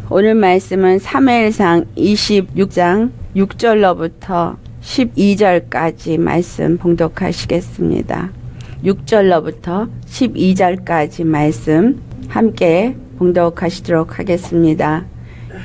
오늘 말씀은 사무엘상 26장 6절로부터 12절까지 말씀 봉독하시겠습니다. 6절로부터 12절까지 말씀 함께 봉독하시도록 하겠습니다.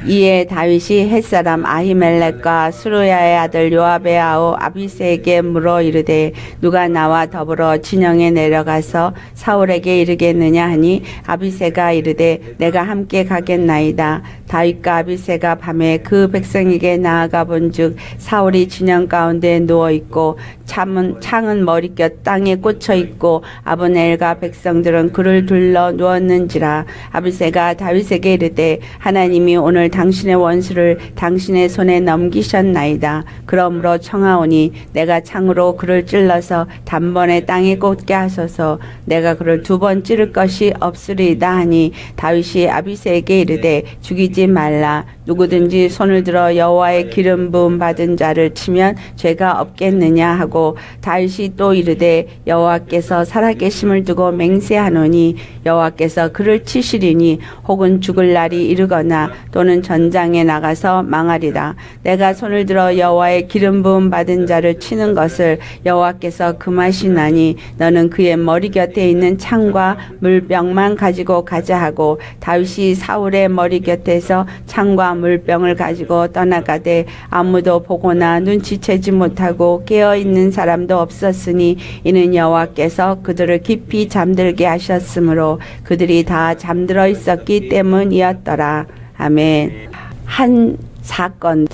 이에 다윗이 햇사람 아히멜렉과 스루야의 아들 요압의 아우 아비새에게 물어 이르되 누가 나와 더불어 진영에 내려가서 사울에게 이르겠느냐 하니 아비새가 이르되 내가 함께 가겠나이다. 다윗과 아비새가 밤에 그 백성에게 나아가 본즉 사울이 진영 가운데 누워있고 창은 머리곁 땅에 꽂혀있고 아브넬과 백성들은 그를 둘러 누웠는지라. 아비새가 다윗에게 이르되 하나님이 오늘 당신의 원수를 당신의 손에 넘기셨나이다. 그러므로 청하오니 내가 창으로 그를 찔러서 단번에 땅에 꽂게 하소서. 내가 그를 2번 찌를 것이 없으리이다 하니 다윗이 아비새에게 이르되 죽이지 말라. 누구든지 손을 들어 여호와의 기름 부음 받은 자를 치면 죄가 없겠느냐 하고 다윗이 또 이르되 여호와께서 살아계심을 두고 맹세하노니 여호와께서 그를 치시리니 혹은 죽을 날이 이르거나 또는 전장에 나가서 망하리라. 내가 손을 들어 여호와의 기름 부음 받은 자를 치는 것을 여호와께서 금하시나니 너는 그의 머리 곁에 있는 창과 물병만 가지고 가자 하고 다윗이 사울의 머리 곁에서 창과 물병을 가지고 떠나가되 아무도 보거나 눈치채지 못하고 깨어있는 사람도 없었으니 이는 여호와께서 그들을 깊이 잠들게 하셨으므로 그들이 다 잠들어 있었기 때문이었더라. 아멘. 한 사건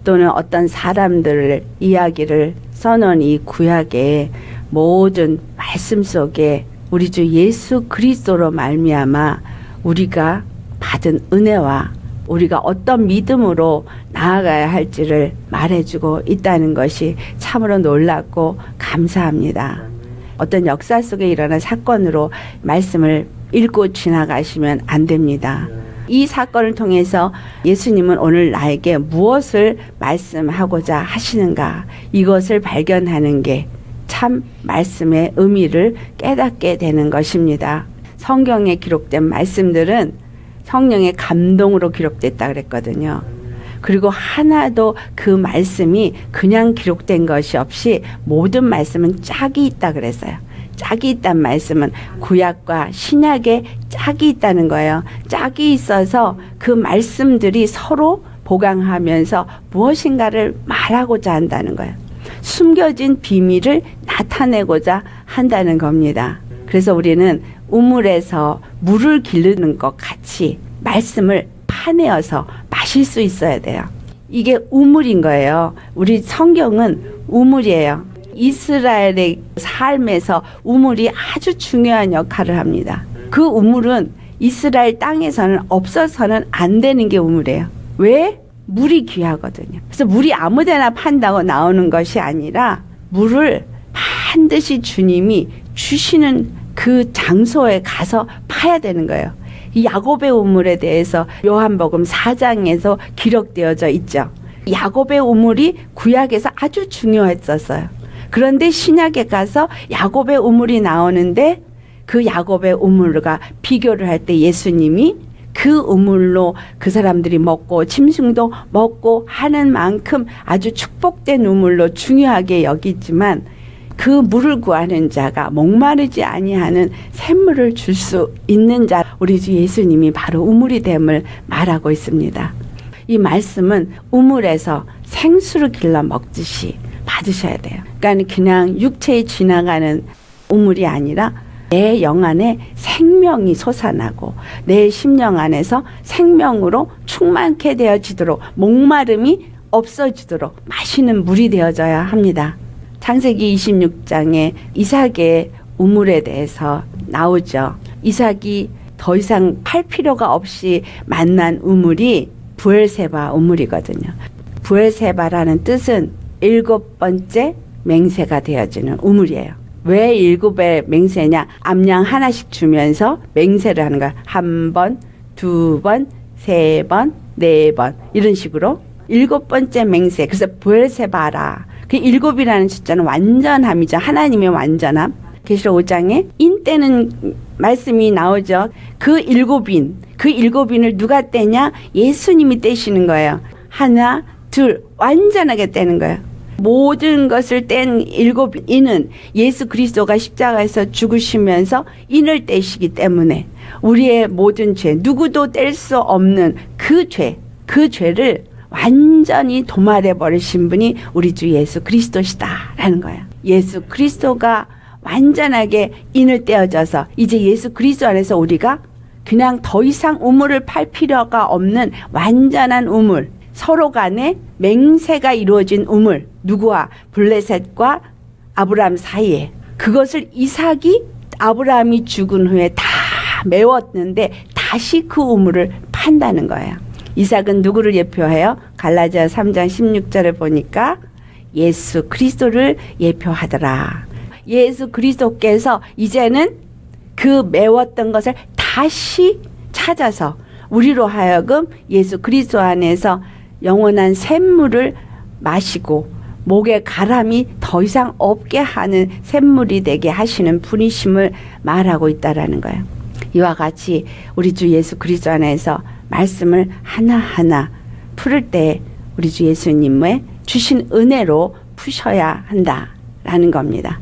또는 어떤 사람들을 이야기를 써놓은 이 구약의 모든 말씀 속에 우리 주 예수 그리스도로 말미암아 우리가 받은 은혜와 우리가 어떤 믿음으로 나아가야 할지를 말해주고 있다는 것이 참으로 놀랍고 감사합니다. 어떤 역사 속에 일어난 사건으로 말씀을 읽고 지나가시면 안 됩니다. 이 사건을 통해서 예수님은 오늘 나에게 무엇을 말씀하고자 하시는가, 이것을 발견하는 게 참 말씀의 의미를 깨닫게 되는 것입니다. 성경에 기록된 말씀들은 성령의 감동으로 기록됐다 그랬거든요. 그리고 하나도 그 말씀이 그냥 기록된 것이 없이 모든 말씀은 짝이 있다 그랬어요. 짝이 있다는 말씀은 구약과 신약에 짝이 있다는 거예요. 짝이 있어서 그 말씀들이 서로 보강하면서 무엇인가를 말하고자 한다는 거예요. 숨겨진 비밀을 나타내고자 한다는 겁니다. 그래서 우리는 우물에서 물을 기르는 것 같이 말씀을 파내어서 마실 수 있어야 돼요. 이게 우물인 거예요. 우리 성경은 우물이에요. 이스라엘의 삶에서 우물이 아주 중요한 역할을 합니다. 그 우물은 이스라엘 땅에서는 없어서는 안 되는 게 우물이에요. 왜? 물이 귀하거든요. 그래서 물이 아무데나 판다고 나오는 것이 아니라 물을 반드시 주님이 주시는 그 장소에 가서 파야 되는 거예요. 이 야곱의 우물에 대해서 요한복음 4장에서 기록되어져 있죠. 야곱의 우물이 구약에서 아주 중요했었어요. 그런데 신약에 가서 야곱의 우물이 나오는데 그 야곱의 우물과 비교를 할 때 예수님이 그 우물로 그 사람들이 먹고 짐승도 먹고 하는 만큼 아주 축복된 우물로 중요하게 여기지만 그 물을 구하는 자가 목마르지 아니하는 샘물을 줄 수 있는 자, 우리 주 예수님이 바로 우물이 됨을 말하고 있습니다. 이 말씀은 우물에서 생수를 길러 먹듯이 받으셔야 돼요. 그러니까 그냥 육체에 지나가는 우물이 아니라 내 영 안에 생명이 솟아나고 내 심령 안에서 생명으로 충만케 되어지도록, 목마름이 없어지도록 마시는 물이 되어져야 합니다. 창세기 26장에 이삭의 우물에 대해서 나오죠. 이삭이 더 이상 팔 필요가 없이 만난 우물이 브엘세바 우물이거든요. 브엘세바라는 뜻은 7번째 맹세가 되어지는 우물이에요. 왜 7의 맹세냐? 암양 하나씩 주면서 맹세를 하는 거야. 1번, 2번, 3번, 4번 이런 식으로 7번째 맹세. 그래서 브엘세바라. 그 7이라는 숫자는 완전함이죠. 하나님의 완전함. 계시록 5장에 인 떼는 말씀이 나오죠. 그 일곱 인을 누가 떼냐? 예수님이 떼시는 거예요. 하나, 둘, 완전하게 떼는 거예요. 모든 것을 뗀 일곱 인은 예수 그리스도가 십자가에서 죽으시면서 인을 떼시기 때문에 우리의 모든 죄, 누구도 뗄 수 없는 그 죄를 완전히 도말해 버리신 분이 우리 주 예수 그리스도시다라는 거예요. 예수 그리스도가 완전하게 인을 떼어져서 이제 예수 그리스도 안에서 우리가 그냥 더 이상 우물을 팔 필요가 없는 완전한 우물, 서로 간에 맹세가 이루어진 우물, 누구와? 블레셋과 아브라함 사이에. 그것을 이삭이 아브라함이 죽은 후에 다 메웠는데 다시 그 우물을 판다는 거예요. 이삭은 누구를 예표해요? 갈라디아 3장 16절을 보니까 예수 그리스도를 예표하더라. 예수 그리스도께서 이제는 그 메웠던 것을 다시 찾아서 우리로 하여금 예수 그리스도 안에서 영원한 샘물을 마시고 목에 가람이 더 이상 없게 하는 샘물이 되게 하시는 분이심을 말하고 있다라는 거예요. 이와 같이 우리 주 예수 그리스도 안에서 말씀을 하나하나 풀을 때 우리 주 예수님의 주신 은혜로 푸셔야 한다라는 겁니다.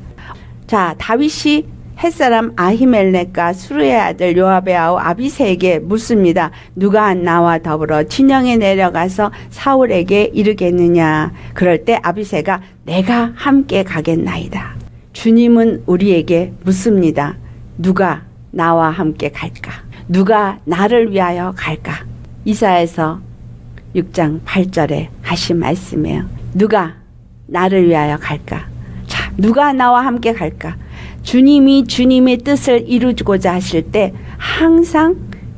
자, 다윗이 햇사람 아히멜렉과 수르의 아들 요압의 아우 아비새에게 묻습니다. 누가 나와 더불어 진영에 내려가서 사울에게 이르겠느냐. 그럴 때 아비새가 내가 함께 가겠나이다. 주님은 우리에게 묻습니다. 누가 나와 함께 갈까? 누가 나를 위하여 갈까? 이사야서 6장 8절에 하신 말씀이에요. 누가 나를 위하여 갈까? 자, 누가 나와 함께 갈까? 주님이 주님의 뜻을 이루고자 하실 때 항상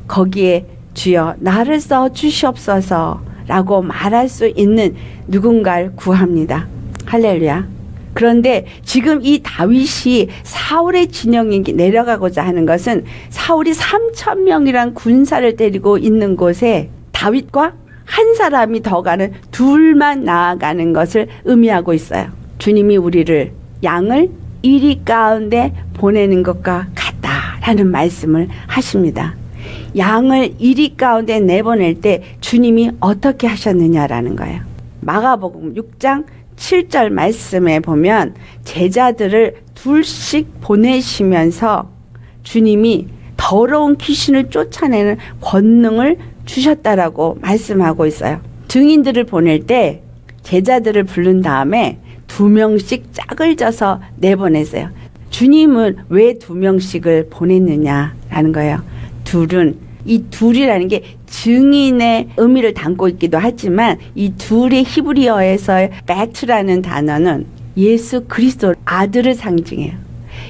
거기에 주여 나를 써 주시옵소서 라고 말할 수 있는 누군가를 구합니다. 할렐루야. 그런데 지금 이 다윗이 사울의 진영에 내려가고자 하는 것은 사울이 3,000명이란 군사를 데리고 있는 곳에 다윗과 한 사람이 더 가는 둘만 나아가는 것을 의미하고 있어요. 주님이 우리를 양을 이리 가운데 보내는 것과 같다라는 말씀을 하십니다. 양을 이리 가운데 내보낼 때 주님이 어떻게 하셨느냐라는 거예요. 마가복음 6장 7절 말씀에 보면 제자들을 둘씩 보내시면서 주님이 더러운 귀신을 쫓아내는 권능을 주셨다라고 말씀하고 있어요. 증인들을 보낼 때 제자들을 부른 다음에 2명씩 짝을 져서 내보냈어요. 주님은 왜 2명씩을 보냈느냐라는 거예요. 이 둘이라는 게 증인의 의미를 담고 있기도 하지만 이 둘의 히브리어에서의 베트라는 단어는 예수 그리스도 아들을 상징해요.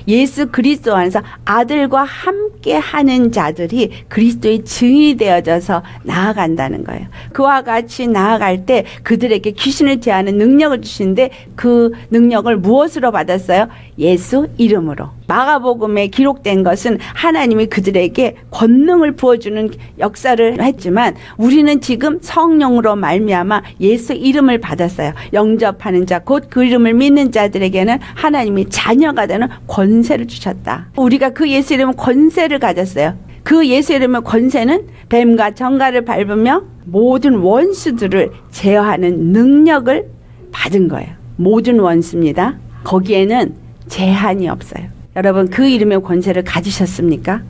예수 그리스도 안에서 아들과 함께 하는 자들이 그리스도의 증인이 되어져서 나아간다는 거예요. 그와 같이 나아갈 때 그들에게 귀신을 제하는 능력을 주시는데 그 능력을 무엇으로 받았어요? 예수 이름으로. 마가복음에 기록된 것은 하나님이 그들에게 권능을 부어주는 역사를 했지만 우리는 지금 성령으로 말미암아 예수 이름을 받았어요. 영접하는 자, 곧 그 이름을 믿는 자들에게는 하나님이 자녀가 되는 권세를 주셨다. 우리가 그 예수 이름은 권세를 가졌어요. 그 예수 이름의 권세는 뱀과 정갈을 밟으며 모든 원수들을 제어하는 능력을 받은 거예요. 모든 원수입니다. 거기에는 제한이 없어요. 여러분 그 이름의 권세를 가지셨습니까?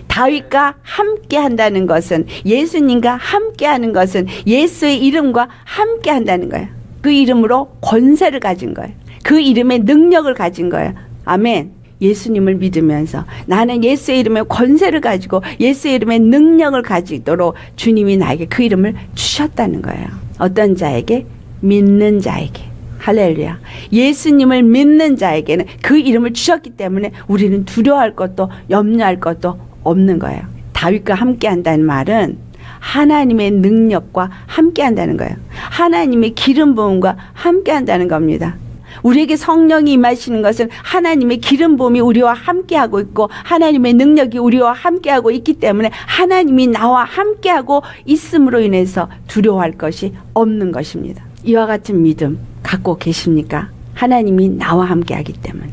다윗과 함께 한다는 것은 예수님과 함께 하는 것은 예수의 이름과 함께 한다는 거예요. 그 이름으로 권세를 가진 거예요. 그 이름의 능력을 가진 거예요. 아멘. 예수님을 믿으면서 나는 예수의 이름의 권세를 가지고 예수의 이름의 능력을 가지도록 주님이 나에게 그 이름을 주셨다는 거예요. 어떤 자에게? 믿는 자에게. 할렐루야. 예수님을 믿는 자에게는 그 이름을 주셨기 때문에 우리는 두려워할 것도 염려할 것도 없는 거예요. 다윗과 함께 한다는 말은 하나님의 능력과 함께 한다는 거예요. 하나님의 기름 부음과 함께 한다는 겁니다. 우리에게 성령이 임하시는 것은 하나님의 기름 부음이 우리와 함께하고 있고 하나님의 능력이 우리와 함께하고 있기 때문에 하나님이 나와 함께하고 있음으로 인해서 두려워할 것이 없는 것입니다. 이와 같은 믿음 갖고 계십니까? 하나님이 나와 함께하기 때문에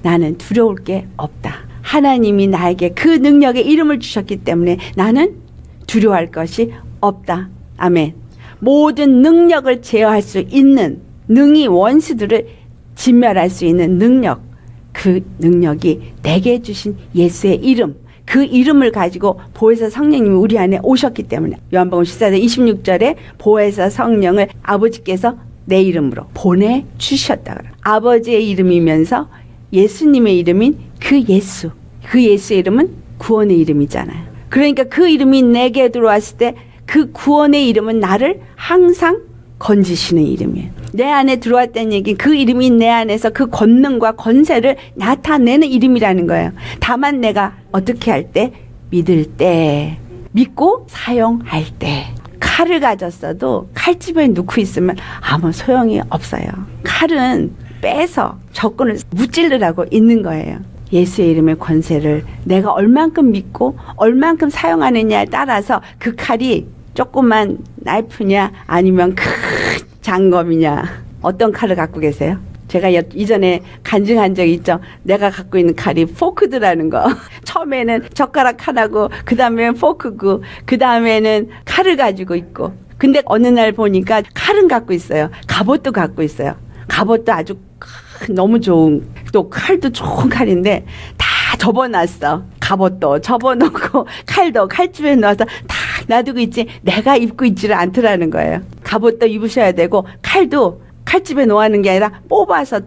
나는 두려울 게 없다. 하나님이 나에게 그 능력의 이름을 주셨기 때문에 나는 두려워할 것이 없다. 아멘. 모든 능력을 제어할 수 있는, 능히 원수들을 진멸할 수 있는 능력, 그 능력이 내게 주신 예수의 이름, 그 이름을 가지고 보혜사 성령님이 우리 안에 오셨기 때문에 요한복음 14장 26절에 보혜사 성령을 아버지께서 내 이름으로 보내주셨다. 아버지의 이름이면서 예수님의 이름인 그 예수, 그 예수의 이름은 구원의 이름이잖아요. 그러니까 그 이름이 내게 들어왔을 때 그 구원의 이름은 나를 항상 건지시는 이름이에요. 내 안에 들어왔다는 얘기는 그 이름이 내 안에서 그 권능과 권세를 나타내는 이름이라는 거예요. 다만 내가 어떻게 할 때? 믿을 때, 믿고 사용할 때. 칼을 가졌어도 칼집에 넣고 있으면 아무 소용이 없어요. 칼은 빼서 적군을 무찔르라고 있는 거예요. 예수의 이름의 권세를 내가 얼만큼 믿고 얼만큼 사용하느냐에 따라서 그 칼이 조그만 나이프냐 아니면 큰 장검이냐. 어떤 칼을 갖고 계세요? 제가 이전에 간증한 적이 있죠. 내가 갖고 있는 칼이 포크드라는 거. 처음에는 젓가락 하나고 그 다음에는 포크고 그 다음에는 칼을 가지고 있고. 근데 어느 날 보니까 칼은 갖고 있어요. 갑옷도 갖고 있어요. 갑옷도 아주 너무 좋은, 또 칼도 좋은 칼인데 다 접어놨어. 갑옷도 접어놓고 칼도 칼집에 넣어서 다 놔두고 있지 내가 입고 있지를 않더라는 거예요. 갑옷도 입으셔야 되고 칼도 칼집에 놓아놓는 게 아니라 뽑아서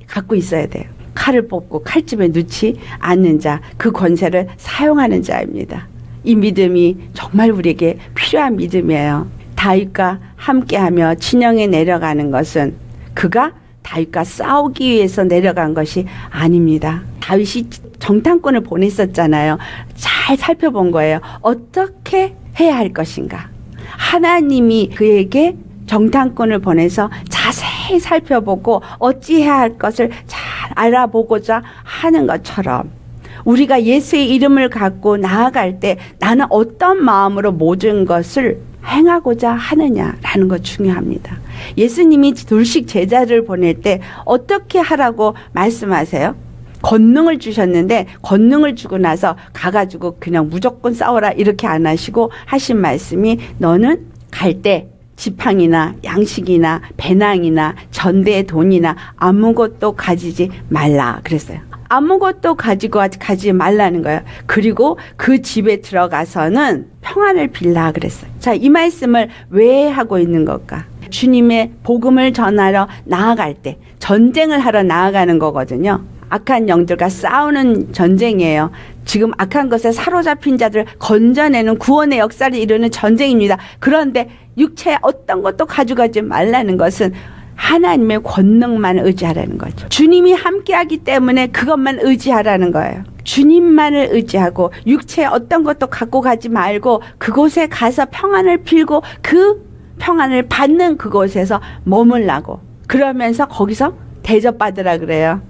갖고 있어야 돼요. 칼을 뽑고 칼집에 넣지 않는 자, 그 권세를 사용하는 자입니다. 이 믿음이 정말 우리에게 필요한 믿음이에요. 다윗과 함께하며 진영에 내려가는 것은 그가 다윗과 싸우기 위해서 내려간 것이 아닙니다. 다윗이 정탐꾼을 보냈었잖아요. 잘 살펴본 거예요. 어떻게 해야 할 것인가. 하나님이 그에게 정탐꾼을 보내서 자세히 살펴보고 어찌해야 할 것을 잘 알아보고자 하는 것처럼 우리가 예수의 이름을 갖고 나아갈 때 나는 어떤 마음으로 모든 것을 행하고자 하느냐라는 거 중요합니다. 예수님이 둘씩 제자를 보낼 때 어떻게 하라고 말씀하세요? 권능을 주셨는데 권능을 주고 나서 가가지고 그냥 무조건 싸워라 이렇게 안 하시고 하신 말씀이 너는 갈 때 지팡이나 양식이나 배낭이나 전대의 돈이나 아무것도 가지지 말라 그랬어요. 아무것도 가지 말라는 거예요. 그리고 그 집에 들어가서는 평안을 빌라 그랬어요. 자, 이 말씀을 왜 하고 있는 걸까? 주님의 복음을 전하러 나아갈 때 전쟁을 하러 나아가는 거거든요. 악한 영들과 싸우는 전쟁이에요. 지금 악한 것에 사로잡힌 자들을 건져내는 구원의 역사를 이루는 전쟁입니다. 그런데 육체에 어떤 것도 가져가지 말라는 것은 하나님의 권능만 의지하라는 거죠. 주님이 함께하기 때문에 그것만 의지하라는 거예요. 주님만을 의지하고 육체에 어떤 것도 갖고 가지 말고 그곳에 가서 평안을 빌고 그 평안을 받는 그곳에서 머물라고. 그러면서 거기서 대접받으라 그래요.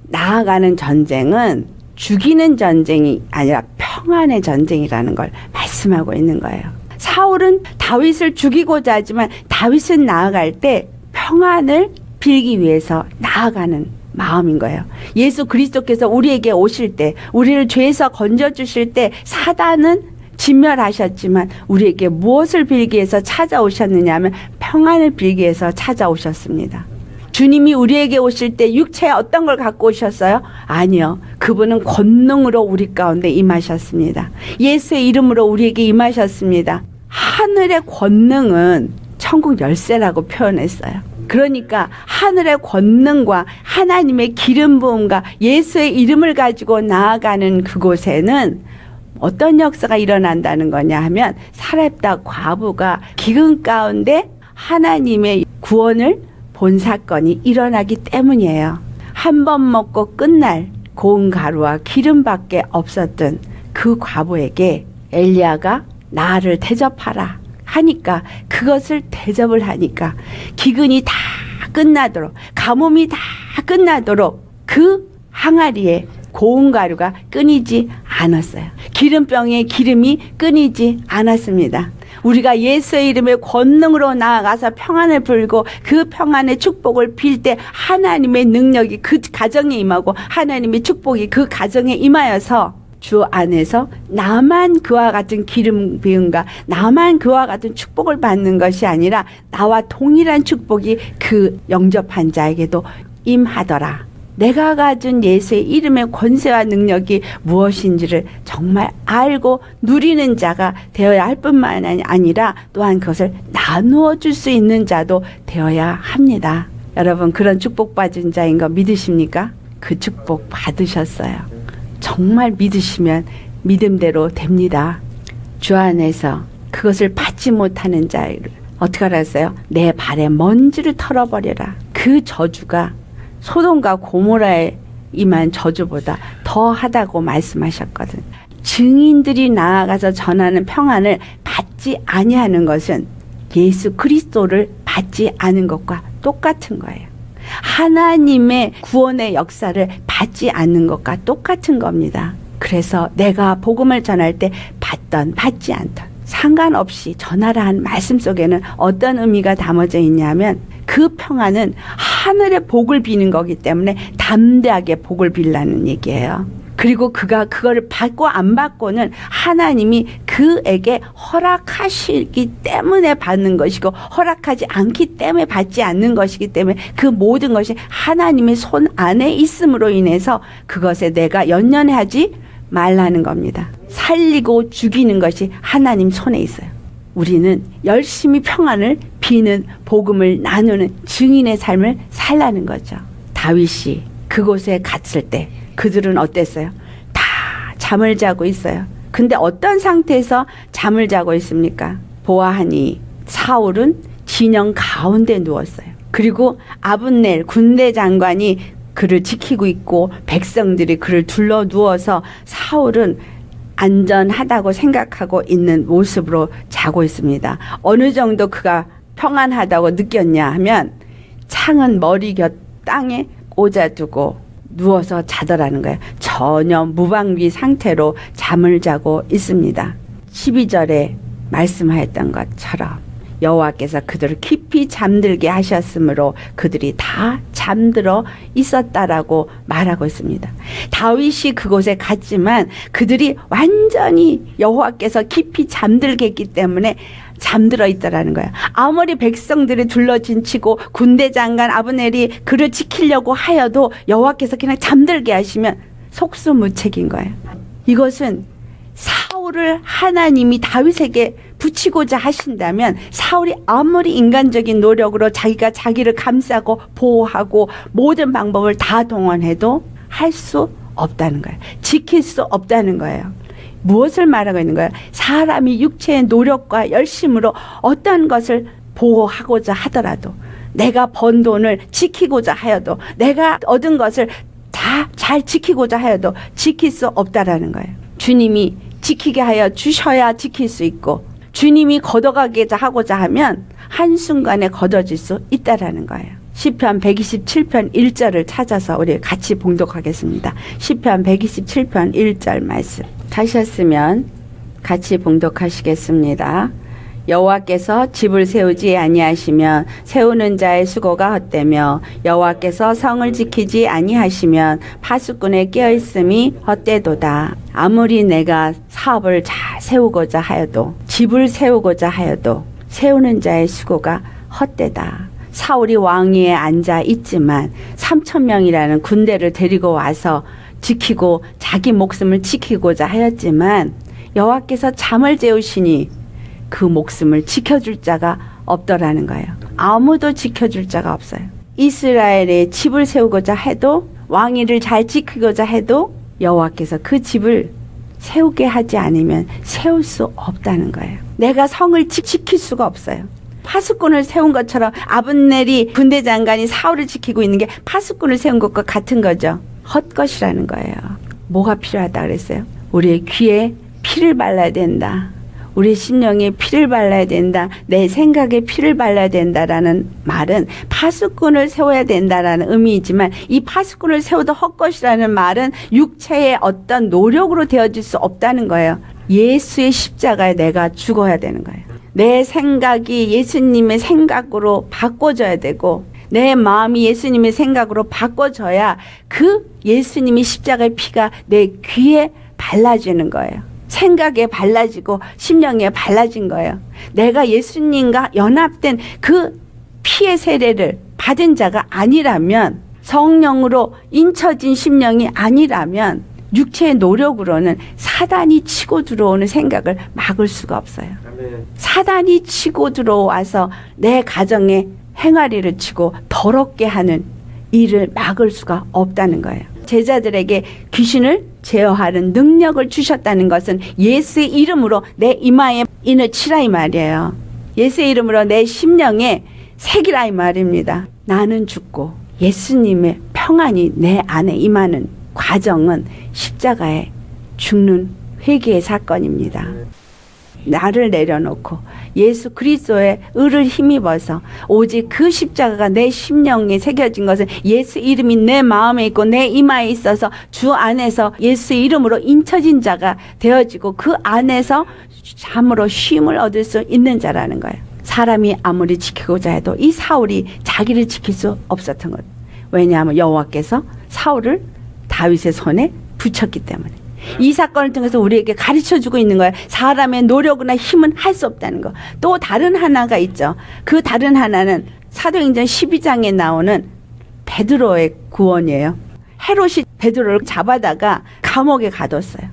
나아가는 전쟁은 죽이는 전쟁이 아니라 평안의 전쟁이라는 걸 말씀하고 있는 거예요. 사울은 다윗을 죽이고자 하지만 다윗은 나아갈 때 평안을 빌기 위해서 나아가는 마음인 거예요. 예수 그리스도께서 우리에게 오실 때 우리를 죄에서 건져주실 때 사단은 진멸하셨지만 우리에게 무엇을 빌기 위해서 찾아오셨느냐 하면 평안을 빌기 위해서 찾아오셨습니다. 주님이 우리에게 오실 때 육체에 어떤 걸 갖고 오셨어요? 아니요. 그분은 권능으로 우리 가운데 임하셨습니다. 예수의 이름으로 우리에게 임하셨습니다. 하늘의 권능은 천국 열쇠라고 표현했어요. 그러니까 하늘의 권능과 하나님의 기름 부음과 예수의 이름을 가지고 나아가는 그곳에는 어떤 역사가 일어난다는 거냐 하면 사렙다 과부가 기근 가운데 하나님의 구원을 본 사건이 일어나기 때문이에요. 한 번 먹고 끝날 고운 가루와 기름밖에 없었던 그 과부에게 엘리야가 나를 대접하라 하니까 그것을 대접을 하니까 기근이 다 끝나도록 가뭄이 다 끝나도록 그 항아리에 고운 가루가 끊이지 않았어요. 기름병에 기름이 끊이지 않았습니다. 우리가 예수의 이름의 권능으로 나아가서 평안을 불고 그 평안의 축복을 빌 때 하나님의 능력이 그 가정에 임하고 하나님의 축복이 그 가정에 임하여서 주 안에서 나만 그와 같은 기름 부음과 나만 그와 같은 축복을 받는 것이 아니라 나와 동일한 축복이 그 영접한 자에게도 임하더라. 내가 가진 예수의 이름의 권세와 능력이 무엇인지를 정말 알고 누리는 자가 되어야 할 뿐만 아니라 또한 그것을 나누어 줄 수 있는 자도 되어야 합니다. 여러분, 그런 축복받은 자인 거 믿으십니까? 그 축복 받으셨어요. 정말 믿으시면 믿음대로 됩니다. 주 안에서 그것을 받지 못하는 자를 어떻게 알았어요? 내 발에 먼지를 털어버려라. 그 저주가 소돔과 고모라에 임한 저주보다 더하다고 말씀하셨거든. 증인들이 나아가서 전하는 평안을 받지 아니하는 것은 예수 그리스도를 받지 않은 것과 똑같은 거예요. 하나님의 구원의 역사를 받지 않는 것과 똑같은 겁니다. 그래서 내가 복음을 전할 때 받던 받지 않던 상관없이 전하라 한 말씀 속에는 어떤 의미가 담아져 있냐면 그 평안은 하늘의 복을 비는 거기 때문에 담대하게 복을 빌라는 얘기예요. 그리고 그가 그거를 받고 안 받고는 하나님이 그에게 허락하시기 때문에 받는 것이고 허락하지 않기 때문에 받지 않는 것이기 때문에 그 모든 것이 하나님의 손 안에 있음으로 인해서 그것에 내가 연연하지 말라는 겁니다. 살리고 죽이는 것이 하나님 손에 있어요. 우리는 열심히 평안을 비는 복음을 나누는 증인의 삶을 살라는 거죠. 다윗이 그곳에 갔을 때 그들은 어땠어요? 다 잠을 자고 있어요. 근데 어떤 상태에서 잠을 자고 있습니까? 보아하니 사울은 진영 가운데 누웠어요. 그리고 아브넬 군대 장관이 그를 지키고 있고 백성들이 그를 둘러 누워서 사울은 안전하다고 생각하고 있는 모습으로 자고 있습니다. 어느 정도 그가 평안하다고 느꼈냐 하면 창은 머리 곁 땅에 꽂아두고 누워서 자더라는 거예요. 전혀 무방비 상태로 잠을 자고 있습니다. 12절에 말씀하였던 것처럼 여호와께서 그들을 깊이 잠들게 하셨으므로 그들이 다 잠들어 있었다라고 말하고 있습니다. 다윗이 그곳에 갔지만 그들이 완전히 여호와께서 깊이 잠들게 했기 때문에 잠들어 있더라는 거예요. 아무리 백성들이 둘러진 치고 군대 장관 아브넬이 그를 지키려고 하여도 여호와께서 그냥 잠들게 하시면 속수무책인 거예요. 이것은 사울을 하나님이 다윗에게 붙이고자 하신다면 사울이 아무리 인간적인 노력으로 자기가 자기를 감싸고 보호하고 모든 방법을 다 동원해도 할 수 없다는 거예요. 지킬 수 없다는 거예요. 무엇을 말하고 있는 거예요? 사람이 육체의 노력과 열심으로 어떤 것을 보호하고자 하더라도 내가 번 돈을 지키고자 하여도 내가 얻은 것을 다 잘 지키고자 하여도 지킬 수 없다라는 거예요. 주님이 지키게 하여 주셔야 지킬 수 있고 주님이 걷어가게 하고자 하면 한순간에 걷어질 수 있다라는 거예요. 시편 127편 1절을 찾아서 우리 같이 봉독하겠습니다. 시편 127편 1절 말씀 하셨으면 같이 봉독하시겠습니다. 여호와께서 집을 세우지 아니하시면 세우는 자의 수고가 헛되며 여호와께서 성을 지키지 아니하시면 파수꾼의 깨어있음이 헛되도다. 아무리 내가 사업을 잘 세우고자 하여도 집을 세우고자 하여도 세우는 자의 수고가 헛되다. 사울이 왕위에 앉아 있지만 3,000명이라는 군대를 데리고 와서 지키고 자기 목숨을 지키고자 하였지만 여호와께서 잠을 재우시니 그 목숨을 지켜줄 자가 없더라는 거예요. 아무도 지켜줄 자가 없어요. 이스라엘에 집을 세우고자 해도 왕위를 잘 지키고자 해도 여호와께서 그 집을 세우게 하지 않으면 세울 수 없다는 거예요. 내가 성을 지킬 수가 없어요. 파수꾼을 세운 것처럼 아브넬이 군대 장관이 사울을 지키고 있는 게 파수꾼을 세운 것과 같은 거죠. 헛것이라는 거예요. 뭐가 필요하다 그랬어요? 우리의 귀에 피를 발라야 된다. 우리 심령에 피를 발라야 된다. 내 생각에 피를 발라야 된다라는 말은 파수꾼을 세워야 된다라는 의미이지만 이 파수꾼을 세워도 헛것이라는 말은 육체의 어떤 노력으로 되어질 수 없다는 거예요. 예수의 십자가에 내가 죽어야 되는 거예요. 내 생각이 예수님의 생각으로 바꿔져야 되고 내 마음이 예수님의 생각으로 바꿔져야 그 예수님이 십자가의 피가 내 귀에 발라지는 거예요. 생각에 발라지고 심령에 발라진 거예요. 내가 예수님과 연합된 그 피의 세례를 받은 자가 아니라면, 성령으로 인쳐진 심령이 아니라면 육체의 노력으로는 사단이 치고 들어오는 생각을 막을 수가 없어요. 사단이 치고 들어와서 내 가정에 행아리를 치고 더럽게 하는 일을 막을 수가 없다는 거예요. 제자들에게 귀신을 제어하는 능력을 주셨다는 것은 예수의 이름으로 내 이마에 인을 치라 이 말이에요. 예수의 이름으로 내 심령에 새기라 이 말입니다. 나는 죽고 예수님의 평안이 내 안에 임하는 과정은 십자가에 죽는 회개의 사건입니다. 나를 내려놓고 예수 그리스도의 의를 힘입어서 오직 그 십자가가 내 심령에 새겨진 것은 예수 이름이 내 마음에 있고 내 이마에 있어서 주 안에서 예수의 이름으로 인쳐진 자가 되어지고 그 안에서 참으로 쉼을 얻을 수 있는 자라는 거예요. 사람이 아무리 지키고자 해도 이 사울이 자기를 지킬 수 없었던 것. 왜냐하면 여호와께서 사울을 다윗의 손에 붙였기 때문에. 이 사건을 통해서 우리에게 가르쳐주고 있는 거예요. 사람의 노력이나 힘은 할 수 없다는 거. 또 다른 하나가 있죠. 그 다른 하나는 사도행전 12장에 나오는 베드로의 구원이에요. 헤롯이 베드로를 잡아다가 감옥에 가뒀어요.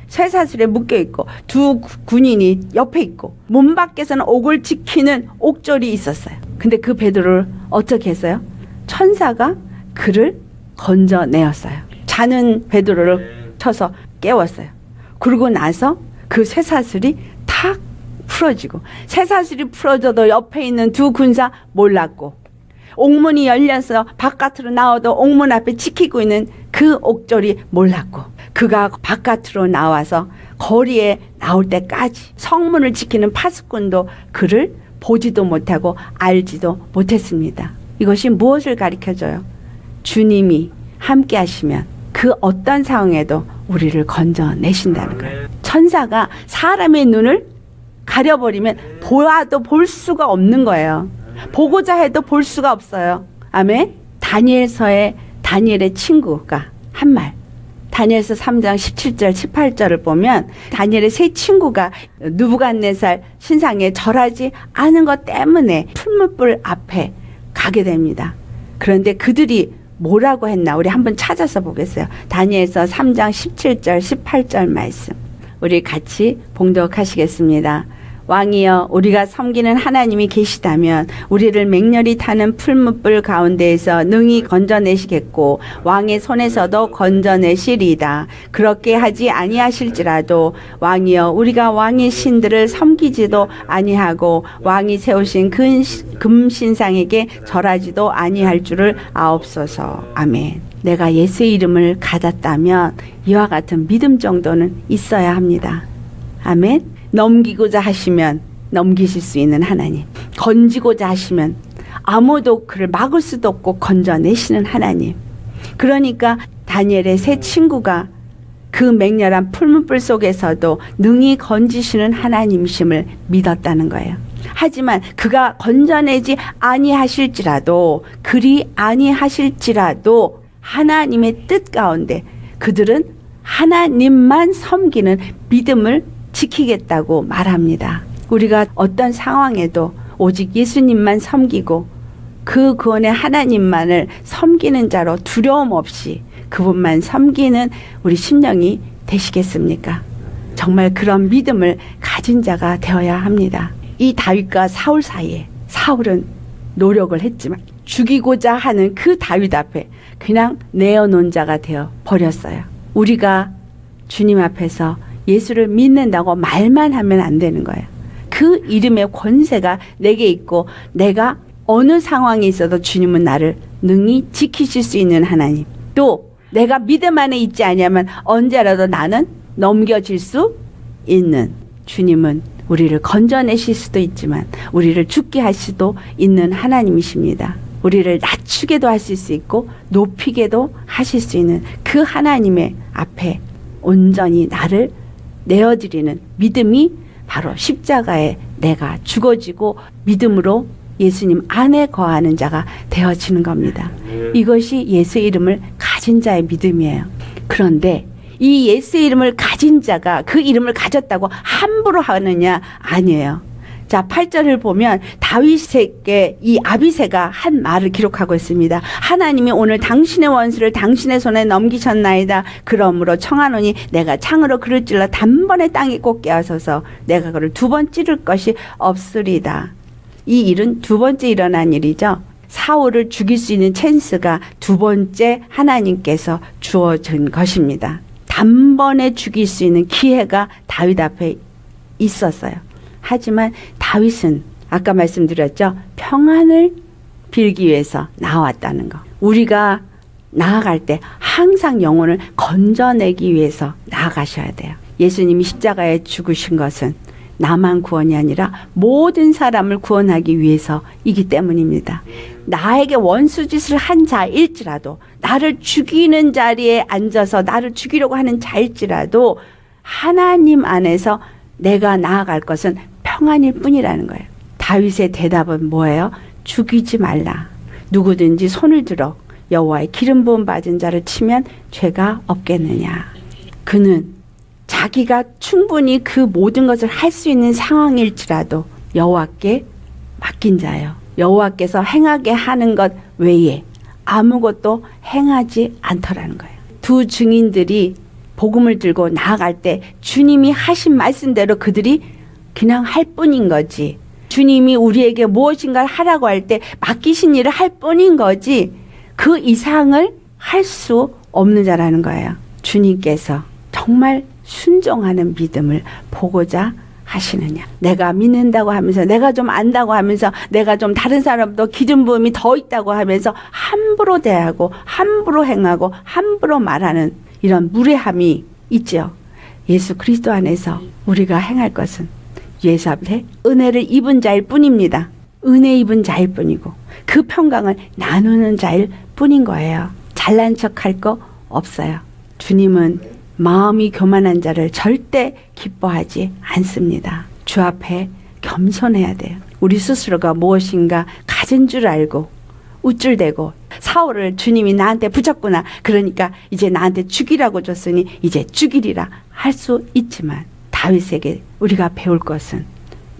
쇠사슬에 묶여있고 두 군인이 옆에 있고 문 밖에서는 옥을 지키는 옥졸이 있었어요. 근데 그 베드로를 어떻게 했어요? 천사가 그를 건져내었어요. 자는 베드로를 쳐서 깨웠어요. 그러고 나서 그 쇠사슬이 탁 풀어지고, 쇠사슬이 풀어져도 옆에 있는 두 군사 몰랐고, 옥문이 열려서 바깥으로 나와도 옥문 앞에 지키고 있는 그 옥졸이 몰랐고, 그가 바깥으로 나와서 거리에 나올 때까지 성문을 지키는 파수꾼도 그를 보지도 못하고 알지도 못했습니다. 이것이 무엇을 가리켜줘요? 주님이 함께 하시면 그 어떤 상황에도 우리를 건져내신다는 거예요. 천사가 사람의 눈을 가려버리면 보아도 볼 수가 없는 거예요. 보고자 해도 볼 수가 없어요. 아멘. 다니엘서의 다니엘의 친구가 한 말, 다니엘서 3장 17절 18절을 보면 다니엘의 세 친구가 느부갓네살 신상에 절하지 않은 것 때문에 풀무불 앞에 가게 됩니다. 그런데 그들이 뭐라고 했나 우리 한번 찾아서 보겠어요. 다니엘서 3장 17절 18절 말씀 우리 같이 봉독하시겠습니다. 왕이여, 우리가 섬기는 하나님이 계시다면 우리를 맹렬히 타는 풀무불 가운데에서 능히 건져내시겠고 왕의 손에서도 건져내시리이다. 그렇게 하지 아니하실지라도 왕이여, 우리가 왕의 신들을 섬기지도 아니하고 왕이 세우신 금신상에게 절하지도 아니할 줄을 아옵소서. 아멘. 내가 예수의 이름을 가졌다면 이와 같은 믿음 정도는 있어야 합니다. 아멘. 넘기고자 하시면 넘기실 수 있는 하나님, 건지고자 하시면 아무도 그를 막을 수도 없고 건져내시는 하나님. 그러니까 다니엘의 세 친구가 그 맹렬한 풀무불 속에서도 능히 건지시는 하나님이심을 믿었다는 거예요. 하지만 그가 건져내지 아니하실지라도, 그리 아니하실지라도 하나님의 뜻 가운데 그들은 하나님만 섬기는 믿음을 지키겠다고 말합니다. 우리가 어떤 상황에도 오직 예수님만 섬기고 그 구원의 하나님만을 섬기는 자로 두려움 없이 그분만 섬기는 우리 심령이 되시겠습니까? 정말 그런 믿음을 가진 자가 되어야 합니다. 이 다윗과 사울 사이에 사울은 노력을 했지만 죽이고자 하는 그 다윗 앞에 그냥 내어놓은 자가 되어 버렸어요. 우리가 주님 앞에서 예수를 믿는다고 말만 하면 안 되는 거예요. 그 이름의 권세가 내게 있고 내가 어느 상황에 있어도 주님은 나를 능히 지키실 수 있는 하나님, 또 내가 믿음 안에 있지 않으면 언제라도 나는 넘겨질 수 있는 주님은 우리를 건져내실 수도 있지만 우리를 죽게 할 수도 있는 하나님이십니다. 우리를 낮추게도 하실 수 있고 높이게도 하실 수 있는 그 하나님의 앞에 온전히 나를 내어드리는 믿음이 바로 십자가의 내가 죽어지고 믿음으로 예수님 안에 거하는 자가 되어지는 겁니다. 이것이 예수의 이름을 가진 자의 믿음이에요. 그런데 이 예수의 이름을 가진 자가 그 이름을 가졌다고 함부로 하느냐? 아니에요. 자, 8절을 보면 다윗에게 이 아비새가 한 말을 기록하고 있습니다. 하나님이 오늘 당신의 원수를 당신의 손에 넘기셨나이다. 그러므로 청하노니 내가 창으로 그를 찔러 단번에 땅에 꽂게 하소서. 내가 그를 두 번 찌를 것이 없으리다. 이 일은 두 번째 일어난 일이죠. 사울을 죽일 수 있는 찬스가 두 번째 하나님께서 주어진 것입니다. 단번에 죽일 수 있는 기회가 다윗 앞에 있었어요. 하지만 다윗은 아까 말씀드렸죠. 평안을 빌기 위해서 나왔다는 거. 우리가 나아갈 때 항상 영혼을 건져내기 위해서 나아가셔야 돼요. 예수님이 십자가에 죽으신 것은 나만 구원이 아니라 모든 사람을 구원하기 위해서이기 때문입니다. 나에게 원수짓을 한 자일지라도, 나를 죽이는 자리에 앉아서 나를 죽이려고 하는 자일지라도 하나님 안에서 내가 나아갈 것은 평안일 뿐이라는 거예요. 다윗의 대답은 뭐예요? 죽이지 말라. 누구든지 손을 들어 여호와의 기름 부음 받은 자를 치면 죄가 없겠느냐. 그는 자기가 충분히 그 모든 것을 할 수 있는 상황일지라도 여호와께 맡긴 자예요. 여호와께서 행하게 하는 것 외에 아무것도 행하지 않더라는 거예요. 두 증인들이 복음을 들고 나아갈 때 주님이 하신 말씀대로 그들이 그냥 할 뿐인 거지. 주님이 우리에게 무엇인가를 하라고 할 때 맡기신 일을 할 뿐인 거지. 그 이상을 할 수 없는 자라는 거예요. 주님께서 정말 순종하는 믿음을 보고자 하시느냐. 내가 믿는다고 하면서, 내가 좀 안다고 하면서, 내가 좀 다른 사람보다 기름 부음이 더 있다고 하면서 함부로 대하고 함부로 행하고 함부로 말하는 이런 무례함이 있죠. 예수 그리스도 안에서 우리가 행할 것은 예수 앞에 은혜를 입은 자일 뿐입니다. 은혜 입은 자일 뿐이고 그 평강을 나누는 자일 뿐인 거예요. 잘난 척할 거 없어요. 주님은 마음이 교만한 자를 절대 기뻐하지 않습니다. 주 앞에 겸손해야 돼요. 우리 스스로가 무엇인가 가진 줄 알고 우쭐대고, 사울을 주님이 나한테 붙였구나, 그러니까 이제 나한테 죽이라고 줬으니 이제 죽이리라 할 수 있지만, 다윗에게 우리가 배울 것은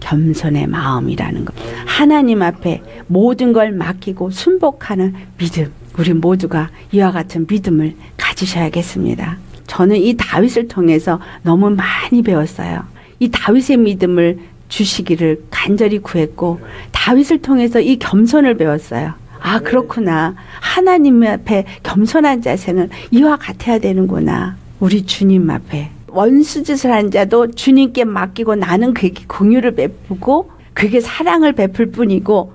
겸손의 마음이라는 것. 하나님 앞에 모든 걸 맡기고 순복하는 믿음. 우리 모두가 이와 같은 믿음을 가지셔야겠습니다. 저는 이 다윗을 통해서 너무 많이 배웠어요. 이 다윗의 믿음을 주시기를 간절히 구했고, 다윗을 통해서 이 겸손을 배웠어요. 아, 그렇구나. 하나님 앞에 겸손한 자세는 이와 같아야 되는구나. 우리 주님 앞에 원수짓을 한 자도 주님께 맡기고 나는 그에게 공유를 베푸고 그에게 사랑을 베풀 뿐이고,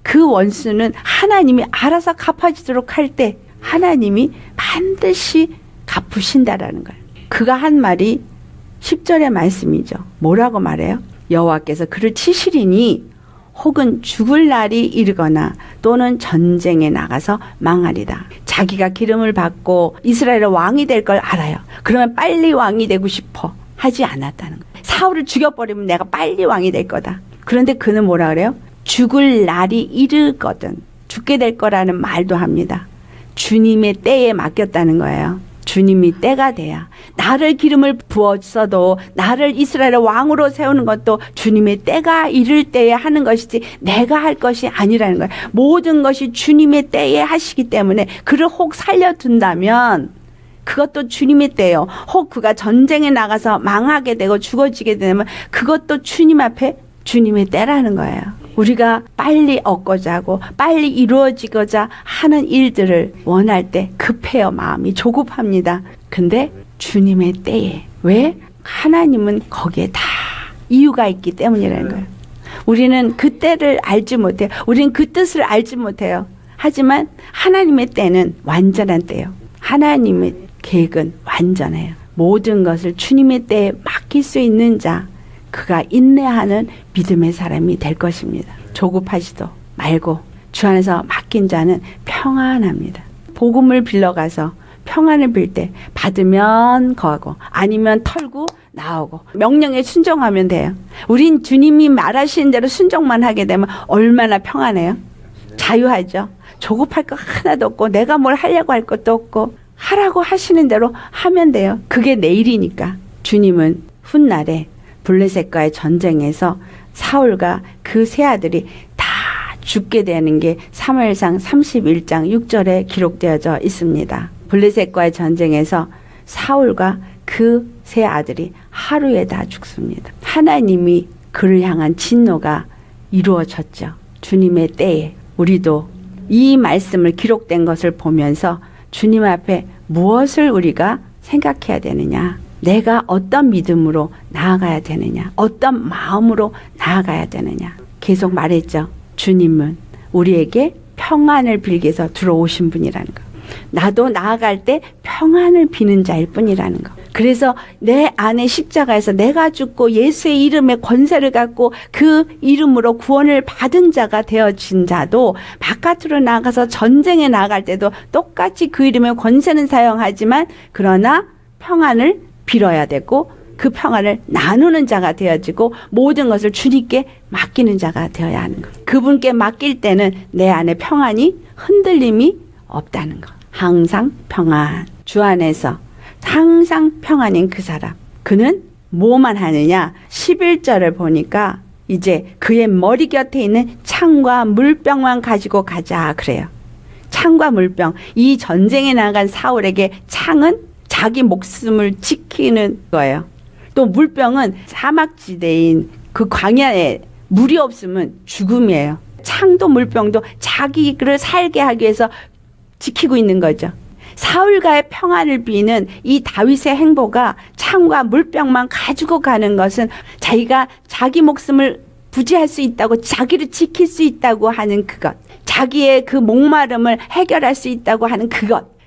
그 원수는 하나님이 알아서 갚아주도록 할 때 하나님이 반드시 갚으신다라는 거예요. 그가 한 말이 10절의 말씀이죠. 뭐라고 말해요? 여호와께서 그를 치시리니 혹은 죽을 날이 이르거나 또는 전쟁에 나가서 망하리다. 자기가 기름을 받고 이스라엘의 왕이 될 걸 알아요. 그러면 빨리 왕이 되고 싶어 하지 않았다는 거예요. 사울을 죽여버리면 내가 빨리 왕이 될 거다. 그런데 그는 뭐라 그래요? 죽을 날이 이르거든. 죽게 될 거라는 말도 합니다. 주님의 때에 맡겼다는 거예요. 주님이 때가 돼야, 나를 기름을 부었어도 나를 이스라엘의 왕으로 세우는 것도 주님의 때가 이를 때에 하는 것이지 내가 할 것이 아니라는 거예요. 모든 것이 주님의 때에 하시기 때문에 그를 혹 살려둔다면 그것도 주님의 때예요. 혹 그가 전쟁에 나가서 망하게 되고 죽어지게 되면 그것도 주님 앞에 주님의 때라는 거예요. 우리가 빨리 얻고자 하고 빨리 이루어지고자 하는 일들을 원할 때 급해요. 마음이 조급합니다. 근데 주님의 때에, 왜? 하나님은 거기에 다 이유가 있기 때문이라는 거예요. 우리는 그 때를 알지 못해요. 우리는 그 뜻을 알지 못해요. 하지만 하나님의 때는 완전한 때예요. 하나님의 계획은 완전해요. 모든 것을 주님의 때에 맡길 수 있는 자, 그가 인내하는 믿음의 사람이 될 것입니다. 조급하지도 말고 주 안에서 맡긴 자는 평안합니다. 복음을 빌러가서 평안을 빌 때 받으면 거하고 아니면 털고 나오고 명령에 순종하면 돼요. 우린 주님이 말하시는 대로 순종만 하게 되면 얼마나 평안해요. 자유하죠. 조급할 거 하나도 없고 내가 뭘 하려고 할 것도 없고 하라고 하시는 대로 하면 돼요. 그게 내일이니까. 주님은 훗날에 블레셋과의 전쟁에서 사울과 그 세 아들이 다 죽게 되는 게 사무엘상 31장 6절에 기록되어져 있습니다. 블레셋과의 전쟁에서 사울과 그 세 아들이 하루에 다 죽습니다. 하나님이 그를 향한 진노가 이루어졌죠. 주님의 때에 우리도 이 말씀을 기록된 것을 보면서 주님 앞에 무엇을 우리가 생각해야 되느냐, 내가 어떤 믿음으로 나아가야 되느냐, 어떤 마음으로 나아가야 되느냐. 계속 말했죠. 주님은 우리에게 평안을 빌기 위해서 들어오신 분이라는 거. 나도 나아갈 때 평안을 비는 자일 뿐이라는 거. 그래서 내 안에 십자가에서 내가 죽고 예수의 이름에 권세를 갖고 그 이름으로 구원을 받은 자가 되어진 자도 바깥으로 나가서 전쟁에 나갈 때도 똑같이 그 이름의 권세는 사용하지만 그러나 평안을 빌어야 되고 그 평안을 나누는 자가 되어지고 모든 것을 주님께 맡기는 자가 되어야 하는 것. 그분께 맡길 때는 내 안에 평안이 흔들림이 없다는 것. 항상 평안. 주 안에서 항상 평안인 그 사람. 그는 뭐만 하느냐? 11절을 보니까 이제 그의 머리 곁에 있는 창과 물병만 가지고 가자 그래요. 창과 물병. 이 전쟁에 나간 사울에게 창은 자기 목숨을 지키는 거예요. 또 물병은 사막지대인 그 광야에 물이 없으면 죽음이에요. 창도 물병도 자기를 살게 하기 위해서 지키고 있는 거죠. 사울과의 평안을 비는 이 다윗의 행보가 창과 물병만 가지고 가는 것은 자기가 자기 목숨을 부지할 수 있다고, 자기를 지킬 수 있다고 하는 그것, 자기의 그 목마름을 해결할 수 있다고 하는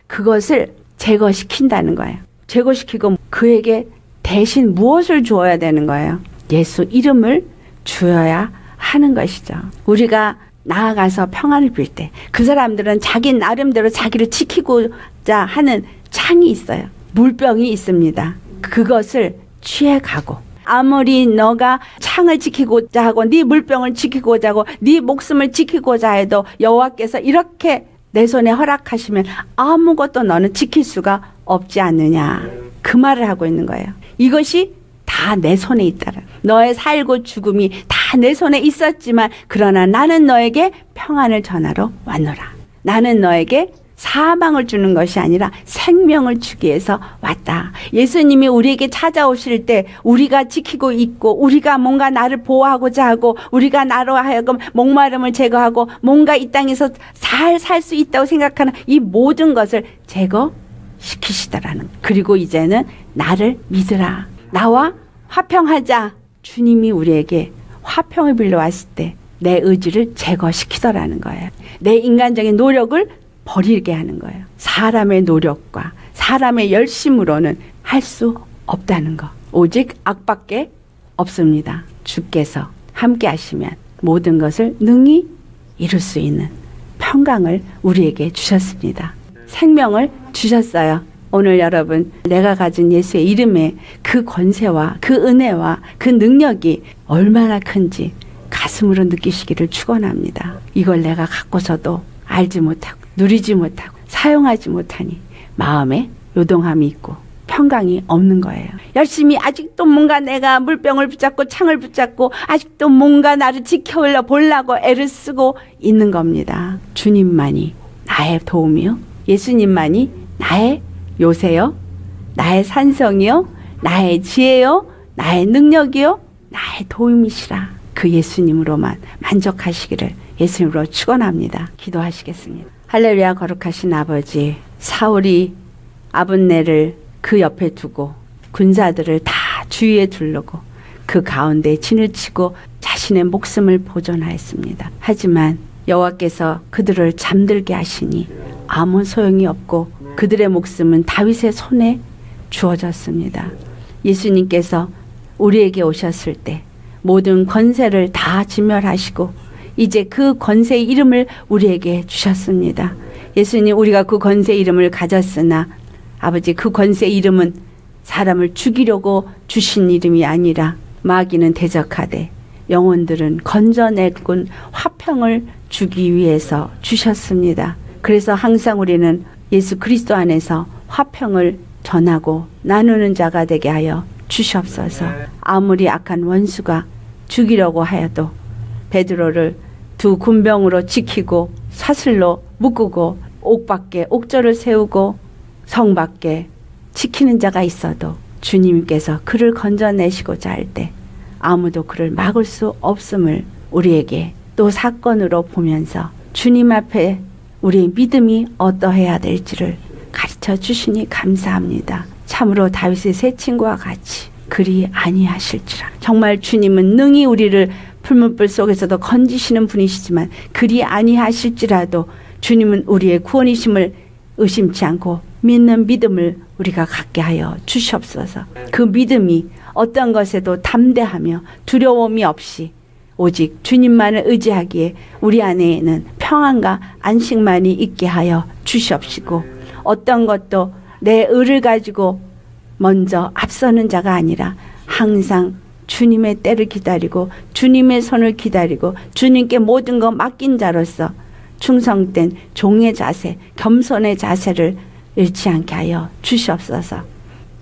그것을 제거시킨다는 거예요. 제거시키고 그에게 대신 무엇을 주어야 되는 거예요? 예수 이름을 주어야 하는 것이죠. 우리가 나아가서 평안을 빌 때 그 사람들은 자기 나름대로 자기를 지키고자 하는 창이 있어요. 물병이 있습니다. 그것을 취해가고 아무리 너가 창을 지키고자 하고 네 물병을 지키고자 하고 네 목숨을 지키고자 해도 여호와께서 이렇게 내 손에 허락하시면 아무것도 너는 지킬 수가 없지 않느냐. 그 말을 하고 있는 거예요. 이것이 다 내 손에 있다라. 너의 살고 죽음이 다 내 손에 있었지만 그러나 나는 너에게 평안을 전하러 왔노라. 나는 너에게 사망을 주는 것이 아니라 생명을 주기 위해서 왔다. 예수님이 우리에게 찾아오실 때 우리가 지키고 있고 우리가 뭔가 나를 보호하고자 하고 우리가 나로 하여금 목마름을 제거하고 뭔가 이 땅에서 잘 살 수 있다고 생각하는 이 모든 것을 제거시키시더라는. 그리고 이제는 나를 믿으라. 나와 화평하자. 주님이 우리에게 화평을 빌려 왔을 때 내 의지를 제거시키더라는 거예요. 내 인간적인 노력을 버리게 하는 거예요. 사람의 노력과 사람의 열심으로는 할 수 없다는 거. 오직 악밖에 없습니다. 주께서 함께 하시면 모든 것을 능히 이룰 수 있는 평강을 우리에게 주셨습니다. 생명을 주셨어요. 오늘 여러분, 내가 가진 예수의 이름에 그 권세와 그 은혜와 그 능력이 얼마나 큰지 가슴으로 느끼시기를 축원합니다. 이걸 내가 갖고서도 알지 못하고 누리지 못하고 사용하지 못하니 마음에 요동함이 있고 평강이 없는 거예요. 열심히 아직도 뭔가 내가 물병을 붙잡고 창을 붙잡고 아직도 뭔가 나를 지켜보려고 애를 쓰고 있는 겁니다. 주님만이 나의 도움이요, 예수님만이 나의 요새요, 나의 산성이요, 나의 지혜요, 나의 능력이요, 나의 도움이시라. 그 예수님으로만 만족하시기를 예수님으로 축원합니다. 기도하시겠습니다. 할렐루야. 거룩하신 아버지, 사울이 아브넬을 그 옆에 두고 군사들을 다 주위에 두르고 그 가운데 진을 치고 자신의 목숨을 보존하였습니다. 하지만 여호와께서 그들을 잠들게 하시니 아무 소용이 없고 그들의 목숨은 다윗의 손에 주어졌습니다. 예수님께서 우리에게 오셨을 때 모든 권세를 다 진멸하시고 이제 그 권세의 이름을 우리에게 주셨습니다. 예수님, 우리가 그 권세의 이름을 가졌으나 아버지, 그 권세의 이름은 사람을 죽이려고 주신 이름이 아니라 마귀는 대적하되 영혼들은 건져내군 화평을 주기 위해서 주셨습니다. 그래서 항상 우리는 예수 그리스도 안에서 화평을 전하고 나누는 자가 되게 하여 주시옵소서. 아무리 악한 원수가 죽이려고 하여도 베드로를 두 군병으로 지키고 사슬로 묶고 옥밖에 옥절을 세우고 성 밖에 지키는 자가 있어도 주님께서 그를 건져내시고자 할 때 아무도 그를 막을 수 없음을 우리에게 또 사건으로 보면서 주님 앞에 우리의 믿음이 어떠해야 될지를 가르쳐 주시니 감사합니다. 참으로 다윗의 세 친구와 같이 그리 아니하실지라. 정말 주님은 능히 우리를 풀문불 속에서도 건지시는 분이시지만 그리 아니하실지라도 주님은 우리의 구원이심을 의심치 않고 믿는 믿음을 우리가 갖게 하여 주시옵소서. 그 믿음이 어떤 것에도 담대하며 두려움이 없이 오직 주님만을 의지하기에 우리 안에는 평안과 안식만이 있게 하여 주시옵시고 어떤 것도 내 의를 가지고 먼저 앞서는 자가 아니라 항상 주님의 때를 기다리고 주님의 손을 기다리고 주님께 모든 것 맡긴 자로서 충성된 종의 자세, 겸손의 자세를 잃지 않게 하여 주시옵소서.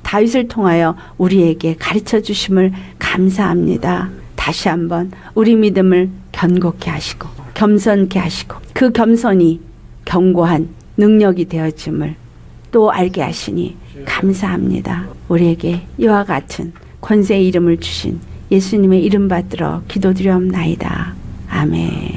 다윗을 통하여 우리에게 가르쳐 주심을 감사합니다. 다시 한번 우리 믿음을 견고케 하시고 겸손케 하시고 그 겸손이 견고한 능력이 되어짐을 또 알게 하시니 감사합니다. 우리에게 이와 같은 권세의 이름을 주신 예수님의 이름 받들어 기도드리옵나이다. 아멘.